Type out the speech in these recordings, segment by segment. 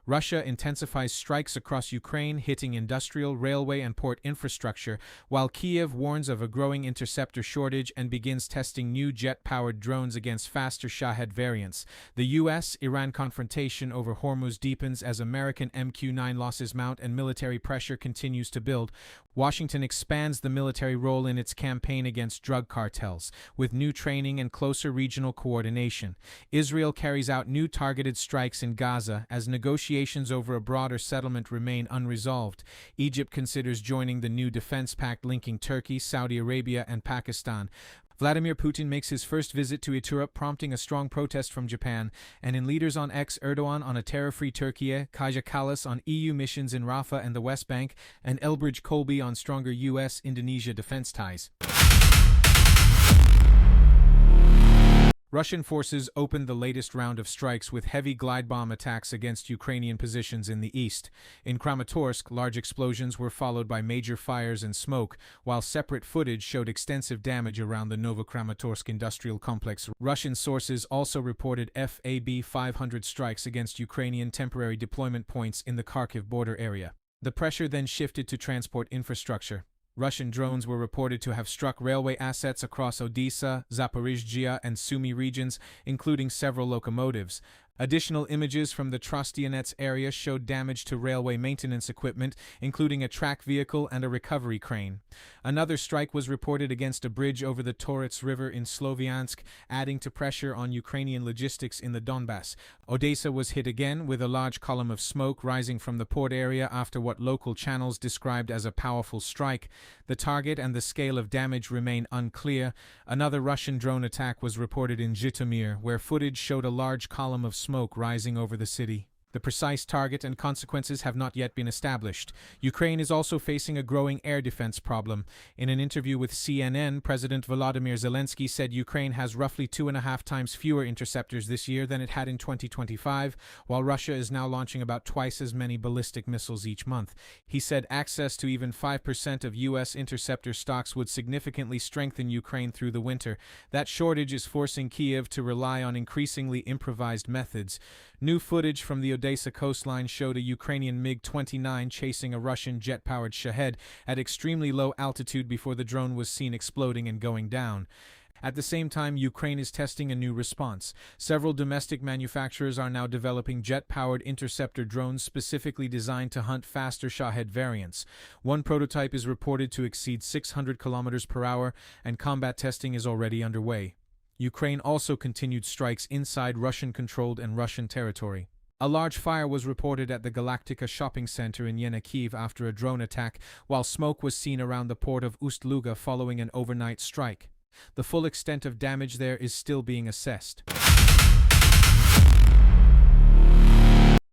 Russia intensifies strikes across Ukraine, hitting industrial, railway, and port infrastructure, while Kyiv warns of a growing interceptor shortage and begins testing new jet-powered drones against faster Shahed variants. The U.S.-Iran confrontation over Hormuz deepens as American MQ-9 losses mount and military pressure continues to build. Washington expands the military role in its campaign against drug cartels, with new training and closer regional coordination. Israel carries out new targeted strikes in Gaza as negotiations over a broader settlement remain unresolved. Egypt considers joining the new defense pact linking Turkey, Saudi Arabia, and Pakistan. Vladimir Putin makes his first visit to Europe, prompting a strong protest from Japan, and in Leaders on X, Erdogan on a terror-free Turkey, Kaja Kallas on EU missions in Rafah and the West Bank, and Elbridge Colby on stronger U.S.-Indonesia defense ties. Russian forces opened the latest round of strikes with heavy glide bomb attacks against Ukrainian positions in the east. In Kramatorsk, large explosions were followed by major fires and smoke, while separate footage showed extensive damage around the Novokramatorsk industrial complex. Russian sources also reported FAB-500 strikes against Ukrainian temporary deployment points in the Kharkiv border area. The pressure then shifted to transport infrastructure. Russian drones were reported to have struck railway assets across Odessa, Zaporizhzhia, and Sumy regions, including several locomotives. Additional images from the Trostianets area showed damage to railway maintenance equipment, including a track vehicle and a recovery crane. Another strike was reported against a bridge over the Torets River in Sloviansk, adding to pressure on Ukrainian logistics in the Donbass. Odessa was hit again, with a large column of smoke rising from the port area after what local channels described as a powerful strike. The target and the scale of damage remain unclear. Another Russian drone attack was reported in Zhytomyr, where footage showed a large column of smoke rising over the city. The precise target and consequences have not yet been established. Ukraine is also facing a growing air defense problem. In an interview with CNN, President Volodymyr Zelensky said Ukraine has roughly 2.5 times fewer interceptors this year than it had in 2025, while Russia is now launching about twice as many ballistic missiles each month. He said access to even 5% of U.S. interceptor stocks would significantly strengthen Ukraine through the winter. That shortage is forcing Kyiv to rely on increasingly improvised methods. New footage from the Odessa coastline showed a Ukrainian MiG-29 chasing a Russian jet-powered Shahed at extremely low altitude before the drone was seen exploding and going down. At the same time, Ukraine is testing a new response. Several domestic manufacturers are now developing jet-powered interceptor drones specifically designed to hunt faster Shahed variants. One prototype is reported to exceed 600 kilometers per hour, and combat testing is already underway. Ukraine also continued strikes inside Russian-controlled and Russian territory. A large fire was reported at the Galactica shopping center in Kyiv after a drone attack, while smoke was seen around the port of Ust-Luga following an overnight strike. The full extent of damage there is still being assessed.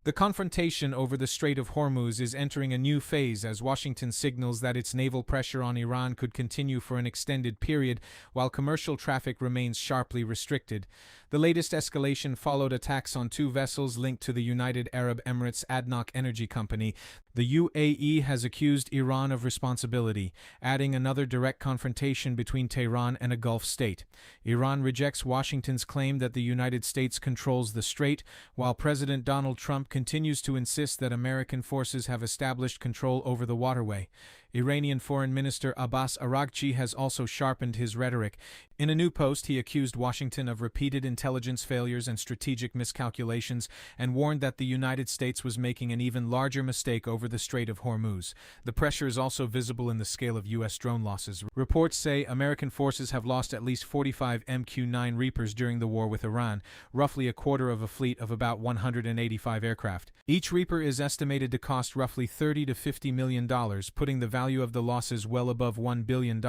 The confrontation over the Strait of Hormuz is entering a new phase as Washington signals that its naval pressure on Iran could continue for an extended period while commercial traffic remains sharply restricted. The latest escalation followed attacks on 2 vessels linked to the United Arab Emirates ADNOC Energy Company. The UAE has accused Iran of responsibility, adding another direct confrontation between Tehran and a Gulf state. Iran rejects Washington's claim that the United States controls the strait, while President Donald Trump continues to insist that American forces have established control over the waterway. Iranian Foreign Minister Abbas Araghchi has also sharpened his rhetoric. In a new post, he accused Washington of repeated intelligence failures and strategic miscalculations and warned that the United States was making an even larger mistake over the Strait of Hormuz. The pressure is also visible in the scale of U.S. drone losses. Reports say American forces have lost at least 45 MQ-9 Reapers during the war with Iran, roughly a quarter of a fleet of about 185 aircraft. Each Reaper is estimated to cost roughly $30 to $50 million, putting the value of the losses well above $1 billion.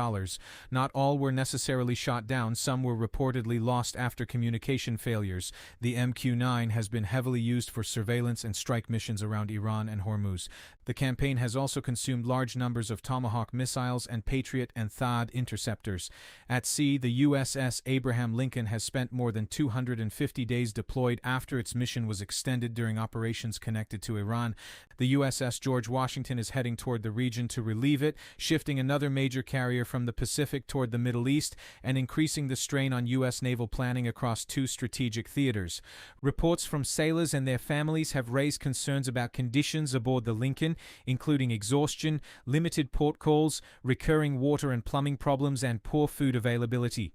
Not all were necessarily shot down. Some were reportedly lost after communication failures. The MQ-9 has been heavily used for surveillance and strike missions around Iran and Hormuz. The campaign has also consumed large numbers of Tomahawk missiles and Patriot and THAAD interceptors. At sea, the USS Abraham Lincoln has spent more than 250 days deployed after its mission was extended during operations connected to Iran. The USS George Washington is heading toward the region to relieve leave it, shifting another major carrier from the Pacific toward the Middle East and increasing the strain on U.S. naval planning across two strategic theaters. Reports from sailors and their families have raised concerns about conditions aboard the Lincoln, including exhaustion, limited port calls, recurring water and plumbing problems, and poor food availability.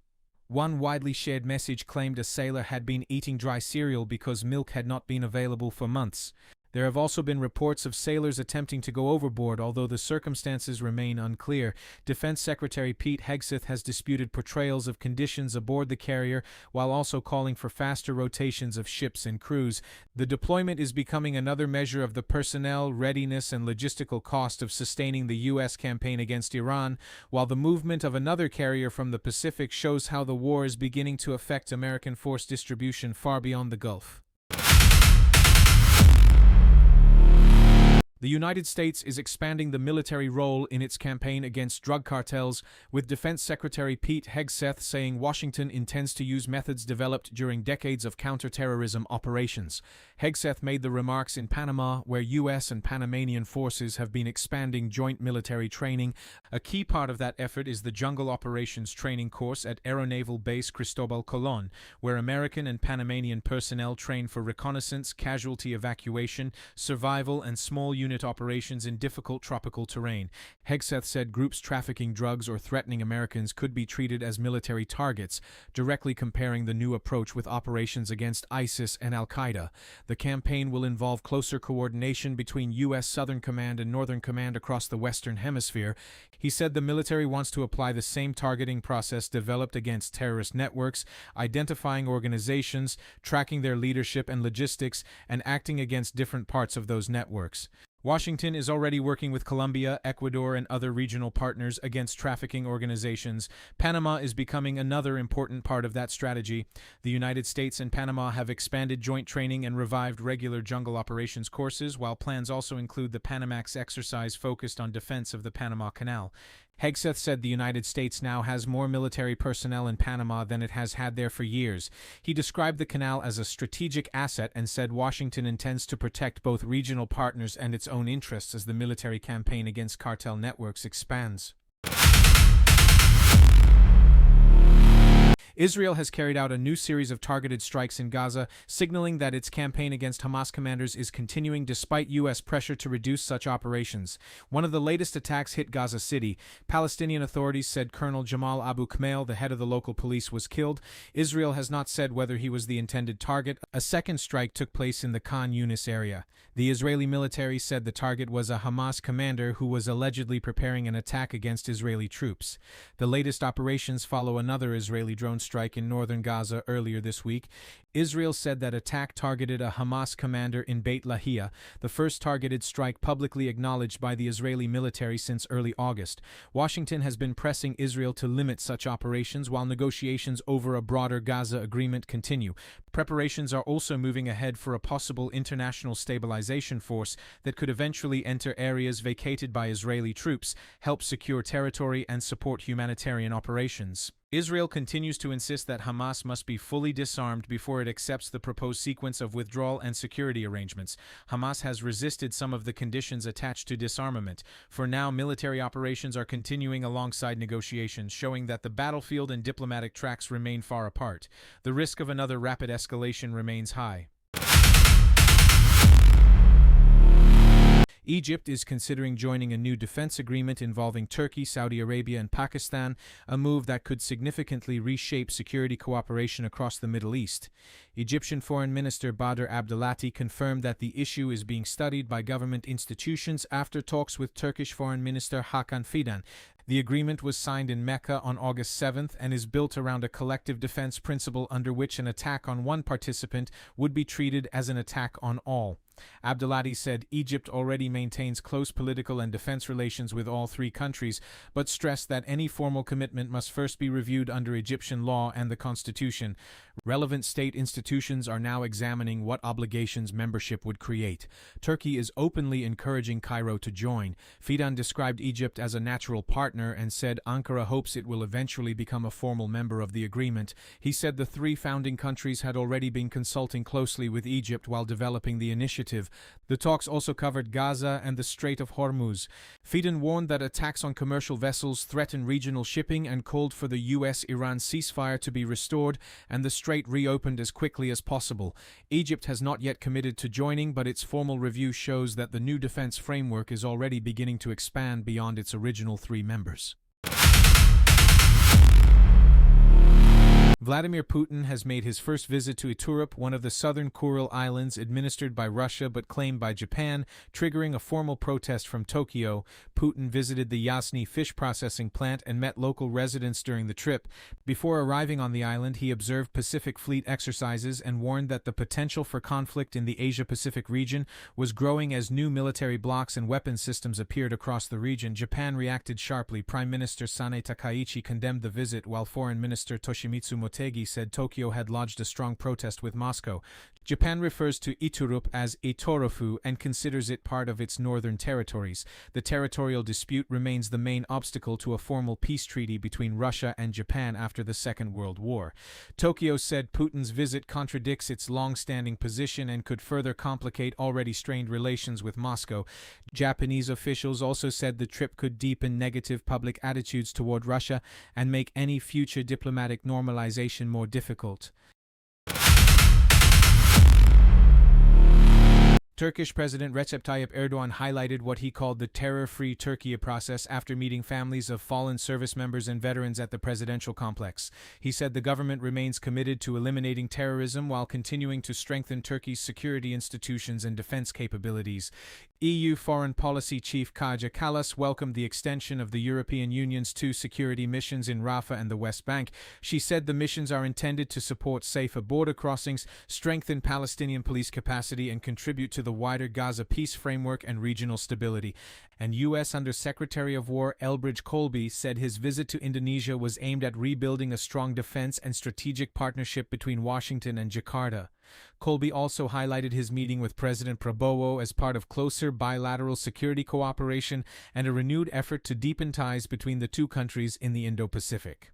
One widely shared message claimed a sailor had been eating dry cereal because milk had not been available for months. There have also been reports of sailors attempting to go overboard, although the circumstances remain unclear. Defense Secretary Pete Hegseth has disputed portrayals of conditions aboard the carrier, while also calling for faster rotations of ships and crews. The deployment is becoming another measure of the personnel, readiness, and logistical cost of sustaining the U.S. campaign against Iran, while the movement of another carrier from the Pacific shows how the war is beginning to affect American force distribution far beyond the Gulf. The United States is expanding the military role in its campaign against drug cartels, with Defense Secretary Pete Hegseth saying Washington intends to use methods developed during decades of counterterrorism operations. Hegseth made the remarks in Panama, where U.S. and Panamanian forces have been expanding joint military training. A key part of that effort is the Jungle Operations Training Course at Aeronaval Base Cristobal Colon, where American and Panamanian personnel train for reconnaissance, casualty evacuation, survival, and small unit operations in difficult tropical terrain. Hegseth said groups trafficking drugs or threatening Americans could be treated as military targets, directly comparing the new approach with operations against ISIS and al-Qaeda. The campaign will involve closer coordination between U.S. Southern Command and Northern Command across the Western Hemisphere. He said the military wants to apply the same targeting process developed against terrorist networks, identifying organizations, tracking their leadership and logistics, and acting against different parts of those networks. Washington is already working with Colombia, Ecuador, and other regional partners against trafficking organizations. Panama is becoming another important part of that strategy. The United States and Panama have expanded joint training and revived regular jungle operations courses, while plans also include the Panamax exercise focused on defense of the Panama Canal. Hegseth said the United States now has more military personnel in Panama than it has had there for years. He described the canal as a strategic asset and said Washington intends to protect both regional partners and its own interests as the military campaign against cartel networks expands. Israel has carried out a new series of targeted strikes in Gaza, signaling that its campaign against Hamas commanders is continuing despite U.S. pressure to reduce such operations. One of the latest attacks hit Gaza City. Palestinian authorities said Colonel Jamal Abu Kmail, the head of the local police, was killed. Israel has not said whether he was the intended target. A second strike took place in the Khan Yunis area. The Israeli military said the target was a Hamas commander who was allegedly preparing an attack against Israeli troops. The latest operations follow another Israeli drone strike in northern Gaza earlier this week. Israel said that attack targeted a Hamas commander in Beit Lahia, the first targeted strike publicly acknowledged by the Israeli military since early August. Washington has been pressing Israel to limit such operations while negotiations over a broader Gaza agreement continue. Preparations are also moving ahead for a possible international stabilization force that could eventually enter areas vacated by Israeli troops, help secure territory, and support humanitarian operations. Israel continues to insist that Hamas must be fully disarmed before it accepts the proposed sequence of withdrawal and security arrangements. Hamas has resisted some of the conditions attached to disarmament. For now, military operations are continuing alongside negotiations, showing that the battlefield and diplomatic tracks remain far apart. The risk of another rapid escalation remains high. Egypt is considering joining a new defense agreement involving Turkey, Saudi Arabia, and Pakistan, a move that could significantly reshape security cooperation across the Middle East. Egyptian Foreign Minister Badr Abdelati confirmed that the issue is being studied by government institutions after talks with Turkish Foreign Minister Hakan Fidan. The agreement was signed in Mecca on August 7th and is built around a collective defense principle under which an attack on one participant would be treated as an attack on all. Abdelati said Egypt already maintains close political and defense relations with all three countries, but stressed that any formal commitment must first be reviewed under Egyptian law and the constitution. Relevant state institutions are now examining what obligations membership would create. Turkey is openly encouraging Cairo to join. Fidan described Egypt as a natural partner partner and said Ankara hopes it will eventually become a formal member of the agreement. He said the three founding countries had already been consulting closely with Egypt while developing the initiative. The talks also covered Gaza and the Strait of Hormuz. Fidan warned that attacks on commercial vessels threaten regional shipping and called for the U.S.-Iran ceasefire to be restored and the strait reopened as quickly as possible. Egypt has not yet committed to joining, but its formal review shows that the new defense framework is already beginning to expand beyond its original three members. Vladimir Putin has made his first visit to Iturup, one of the southern Kuril Islands administered by Russia but claimed by Japan, triggering a formal protest from Tokyo. Putin visited the Yasny fish processing plant and met local residents during the trip. Before arriving on the island, he observed Pacific Fleet exercises and warned that the potential for conflict in the Asia-Pacific region was growing as new military blocs and weapons systems appeared across the region. Japan reacted sharply. Prime Minister Sanae Takaichi condemned the visit, while Foreign Minister Toshimitsu Motegi said Tokyo had lodged a strong protest with Moscow. Japan refers to Iturup as Itorofu and considers it part of its northern territories. The territorial dispute remains the main obstacle to a formal peace treaty between Russia and Japan after the Second World War. Tokyo said Putin's visit contradicts its long-standing position and could further complicate already strained relations with Moscow. Japanese officials also said the trip could deepen negative public attitudes toward Russia and make any future diplomatic normalization more difficult. Turkish President Recep Tayyip Erdogan highlighted what he called the terror-free Turkey process after meeting families of fallen service members and veterans at the presidential complex. He said the government remains committed to eliminating terrorism while continuing to strengthen Turkey's security institutions and defense capabilities. EU Foreign Policy Chief Kaja Kallas welcomed the extension of the European Union's two security missions in Rafah and the West Bank. She said the missions are intended to support safer border crossings, strengthen Palestinian police capacity, and contribute to the wider Gaza peace framework and regional stability. And U.S. Under-Secretary of War Elbridge Colby said his visit to Indonesia was aimed at rebuilding a strong defense and strategic partnership between Washington and Jakarta. Colby also highlighted his meeting with President Prabowo as part of closer bilateral security cooperation and a renewed effort to deepen ties between the two countries in the Indo-Pacific.